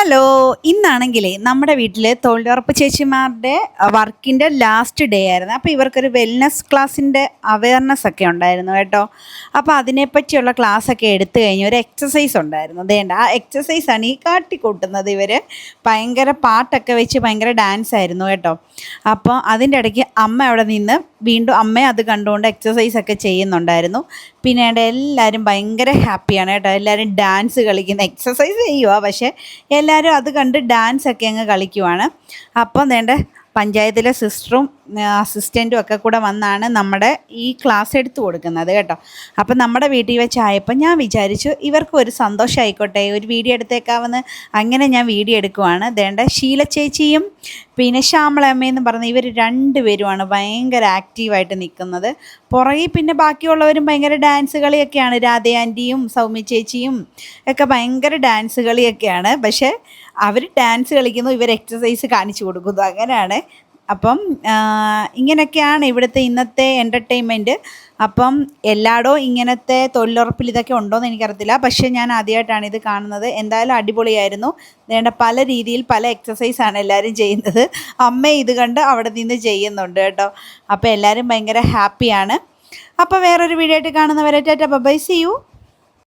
Hello, ഇന്നാണെങ്കിലേ നമ്മുടെ വീട്ടിൽ തൊഴിലുറപ്പ് ചേച്ചിമാരുടെ വർക്കിൻ്റെ ലാസ്റ്റ് ഡേ ആയിരുന്നു. അപ്പോൾ ഇവർക്കൊരു വെൽനസ് ക്ലാസ്സിൻ്റെ അവയർനെസ് ഒക്കെ ഉണ്ടായിരുന്നു കേട്ടോ. അപ്പോൾ അതിനെപ്പറ്റിയുള്ള ക്ലാസ്സൊക്കെ എടുത്തു കഴിഞ്ഞ് ഒരു എക്സസൈസ് ഉണ്ടായിരുന്നു. അതേണ്ട ആ എക്സസൈസാണ് ഈ കാട്ടിക്കൂട്ടുന്നത് ഇവർ. ഭയങ്കര പാട്ടൊക്കെ വെച്ച് ഭയങ്കര ഡാൻസ് ആയിരുന്നു കേട്ടോ. അപ്പോൾ അതിൻ്റെ ഇടയ്ക്ക് അമ്മ അവിടെ നിന്ന് വീണ്ടും അമ്മയെ അത് കണ്ടുകൊണ്ട് എക്സസൈസൊക്കെ ചെയ്യുന്നുണ്ടായിരുന്നു. പിന്നെ എല്ലാവരും ഭയങ്കര ഹാപ്പിയാണ് കേട്ടോ. എല്ലാവരും ഡാൻസ് കളിക്കുന്ന എക്സസൈസ് ചെയ്യുക, പക്ഷേ എല്ലാവരും അത് കണ്ട് ഡാൻസൊക്കെ അങ്ങ് കളിക്കുവാണ്. അപ്പം വേണ്ട പഞ്ചായത്തിലെ സിസ്റ്ററും അസിസ്റ്റൻറ്റും ഒക്കെ കൂടെ വന്നാണ് നമ്മുടെ ഈ ക്ലാസ് എടുത്തു കൊടുക്കുന്നത് കേട്ടോ. അപ്പം നമ്മുടെ വീട്ടിൽ വെച്ചായപ്പോൾ ഞാൻ വിചാരിച്ചു ഇവർക്ക് ഒരു സന്തോഷമായിക്കോട്ടെ, ഒരു വീഡിയോ എടുത്തേക്കാമെന്ന്. അങ്ങനെ ഞാൻ വീഡിയോ എടുക്കുവാണ്. വേണ്ട ശീല ചേച്ചിയും പിന്നെ ശ്യാമളമ്മയെന്ന് പറഞ്ഞ ഇവർ രണ്ടുപേരുമാണ് ഭയങ്കര ആക്റ്റീവായിട്ട് നിൽക്കുന്നത്. പുറകിൽ പിന്നെ ബാക്കിയുള്ളവരും ഭയങ്കര ഡാൻസ് കളിയൊക്കെയാണ്. രാധ ആൻറ്റിയും സൗമ്യ ചേച്ചിയും ഒക്കെ ഭയങ്കര ഡാൻസ് കളിയൊക്കെയാണ്. പക്ഷേ അവർ ഡാൻസ് കളിക്കുന്നു, ഇവർ എക്സസൈസ് കാണിച്ചു കൊടുക്കുന്നു, അങ്ങനെയാണ്. അപ്പം ഇങ്ങനെയൊക്കെയാണ് ഇവിടുത്തെ ഇന്നത്തെ എൻ്റർടൈൻമെൻറ്റ്. അപ്പം എല്ലായിടവും ഇങ്ങനത്തെ തൊഴിലുറപ്പിൽ ഇതൊക്കെ ഉണ്ടോയെന്ന് എനിക്കറിയത്തില്ല, പക്ഷേ ഞാൻ ആദ്യമായിട്ടാണ് ഇത് കാണുന്നത്. എന്തായാലും അടിപൊളിയായിരുന്നു. വേണ്ട പല രീതിയിൽ പല എക്സസൈസാണ് എല്ലാവരും ചെയ്യുന്നത്. അമ്മ ഇത് കണ്ട് അവിടെ നിന്ന് ചെയ്യുന്നുണ്ട് കേട്ടോ. അപ്പോൾ എല്ലാവരും ഭയങ്കര ഹാപ്പിയാണ്. അപ്പോൾ വേറൊരു വീഡിയോ ആയിട്ട് കാണുന്നവരെ ടാറ്റാ ബൈ, സീ യു.